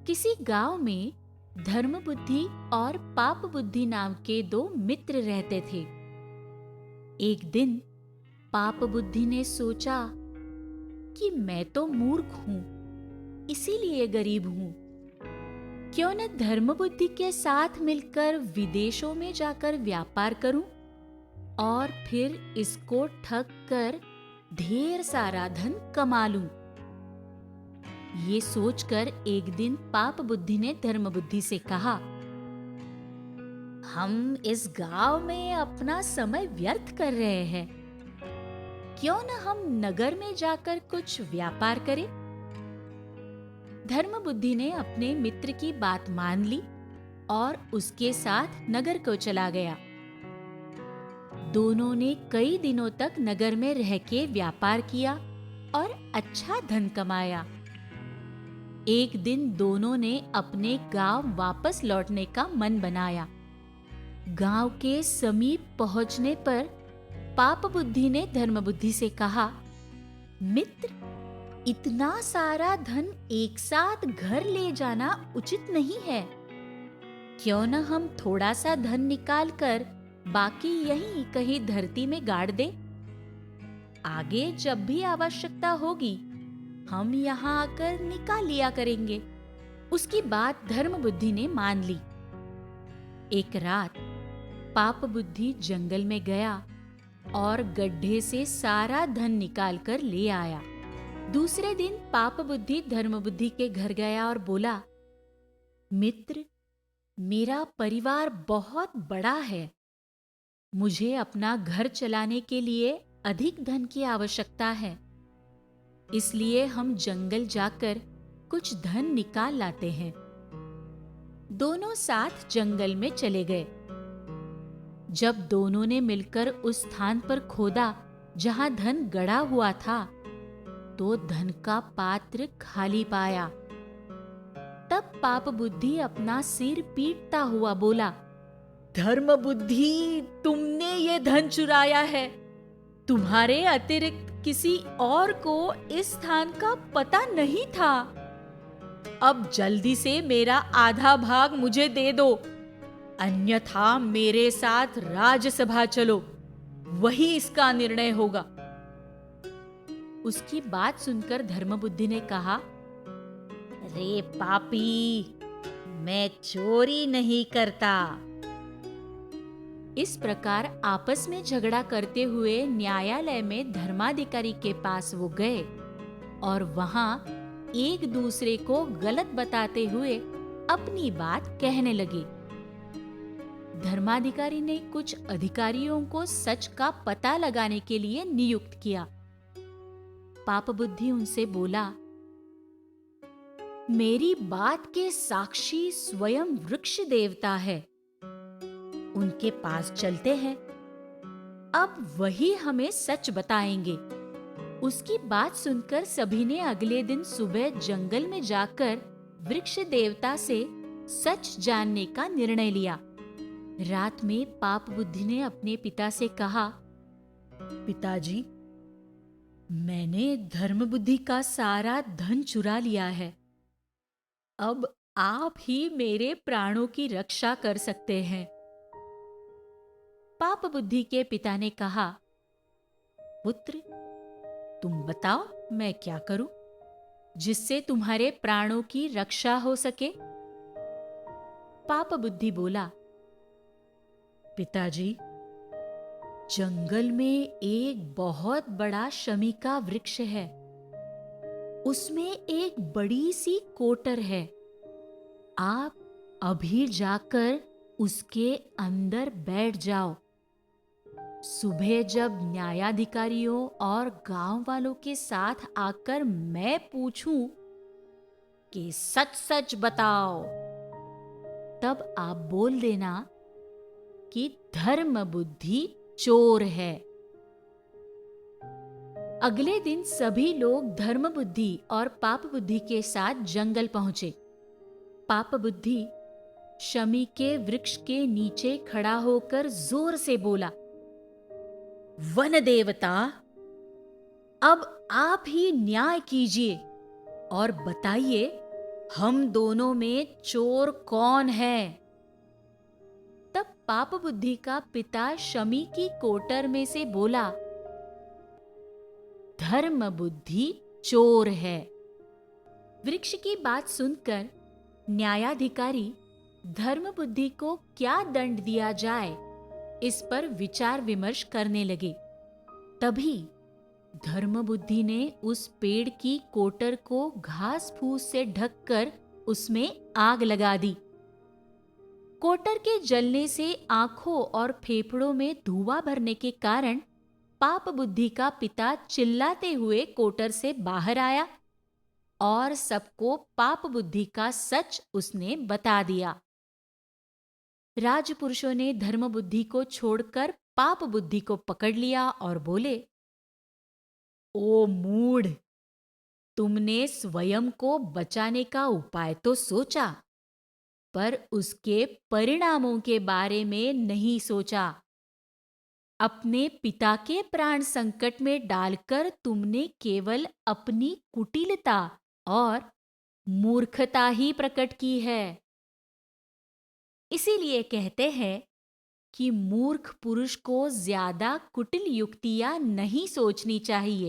किसी गांव में धर्म बुद्धि और पाप बुद्धि नाम के दो मित्र रहते थे। एक दिन पाप बुद्धि ने सोचा कि मैं तो मूर्ख हूं, इसीलिए गरीब हूं। क्यों न धर्म बुद्धि के साथ मिलकर विदेशों में जाकर व्यापार करूं और फिर इसको ठग कर ढेर सारा धन कमा लूं। ये सोचकर एक दिन पाप बुद्धि ने धर्म बुद्धि से कहा, हम इस गांव में अपना समय व्यर्थ कर रहे हैं, क्यों न हम नगर में जाकर कुछ व्यापार करें। धर्म बुद्धि ने अपने मित्र की बात मान ली और उसके साथ नगर को चला गया। दोनों ने कई दिनों तक नगर में रह के व्यापार किया और अच्छा धन कमाया। एक दिन दोनों ने अपने गांव वापस लौटने का मन बनाया। गांव के समीप पहुंचने पर पाप बुद्धि ने धर्म बुद्धि से कहा, मित्र, इतना सारा धन एक साथ घर ले जाना उचित नहीं है। क्यों न हम थोड़ा सा धन निकाल कर बाकी यहीं कहीं धरती में गाड़ दे। आगे जब भी आवश्यकता होगी हम यहाँ आकर निकाल लिया करेंगे। उसकी बात धर्म बुद्धि ने मान ली। एक रात पाप बुद्धि जंगल में गया और गड्ढे से सारा धन निकाल कर ले आया। दूसरे दिन पाप बुद्धि धर्म बुद्धि के घर गया और बोला, मित्र, मेरा परिवार बहुत बड़ा है। मुझे अपना घर चलाने के लिए अधिक धन की आवश्यकता है, इसलिए हम जंगल जाकर कुछ धन निकाल लाते हैं। दोनों साथ जंगल में चले गए। जब दोनों ने मिलकर उस स्थान पर खोदा जहां धन गड़ा हुआ था, तो धन का पात्र खाली पाया। तब पाप बुद्धि अपना सिर पीटता हुआ बोला, धर्म बुद्धि, तुमने ये धन चुराया है। तुम्हारे अतिरिक्त किसी और को इस स्थान का पता नहीं था। अब जल्दी से मेरा आधा भाग मुझे दे दो, अन्यथा मेरे साथ राज्यसभा चलो, वही इसका निर्णय होगा। उसकी बात सुनकर धर्म बुद्धि ने कहा, अरे पापी, मैं चोरी नहीं करता। इस प्रकार आपस में झगड़ा करते हुए न्यायालय में धर्माधिकारी के पास वो गए और वहां एक दूसरे को गलत बताते हुए अपनी बात कहने लगे। धर्माधिकारी ने कुछ अधिकारियों को सच का पता लगाने के लिए नियुक्त किया। पाप बुद्धि उनसे बोला, मेरी बात के साक्षी स्वयं वृक्ष देवता है, उनके पास चलते हैं। अब वही हमें सच बताएंगे। उसकी बात सुनकर सभी ने अगले दिन सुबह जंगल में जाकर वृक्ष देवता से सच जानने का निर्णय लिया। रात में पाप बुद्धि ने अपने पिता से कहा, पिताजी, मैंने धर्म बुद्धि का सारा धन चुरा लिया है। अब आप ही मेरे प्राणों की रक्षा कर सकते हैं। पाप बुद्धि के पिता ने कहा, पुत्र, तुम बताओ मैं क्या करूं जिससे तुम्हारे प्राणों की रक्षा हो सके। पाप बुद्धि बोला, पिताजी, जंगल में एक बहुत बड़ा शमी का वृक्ष है। उसमें एक बड़ी सी कोटर है। आप अभी जाकर उसके अंदर बैठ जाओ। सुबह जब न्यायाधिकारियों और गांव वालों के साथ आकर मैं पूछूं कि सच सच बताओ, तब आप बोल देना कि धर्म बुद्धि चोर है। अगले दिन सभी लोग धर्म बुद्धि और पाप बुद्धि के साथ जंगल पहुंचे। पाप बुद्धि शमी के वृक्ष के नीचे खड़ा होकर जोर से बोला, वन देवता, अब आप ही न्याय कीजिए और बताइए हम दोनों में चोर कौन है? तब पाप बुद्धि का पिता शमी की कोटर में से बोला, धर्म बुद्धि चोर है। वृक्ष की बात सुनकर न्यायाधिकारी धर्म बुद्धि को क्या दंड दिया जाए, इस पर विचार विमर्श करने लगे। तभी धर्म बुद्धि ने उस पेड़ की कोटर को घास फूस से ढककर उसमें आग लगा दी। कोटर के जलने से आंखों और फेफड़ों में धुआं भरने के कारण पाप बुद्धि का पिता चिल्लाते हुए कोटर से बाहर आया और सबको पाप बुद्धि का सच उसने बता दिया। राजपुरुषों ने धर्म बुद्धि को छोड़कर पाप बुद्धि को पकड़ लिया और बोले, ओ मूढ़, तुमने स्वयं को बचाने का उपाय तो सोचा, पर उसके परिणामों के बारे में नहीं सोचा। अपने पिता के प्राण संकट में डालकर तुमने केवल अपनी कुटिलता और मूर्खता ही प्रकट की है। इसीलिए कहते हैं कि मूर्ख पुरुष को ज्यादा कुटिल युक्तियां नहीं सोचनी चाहिए।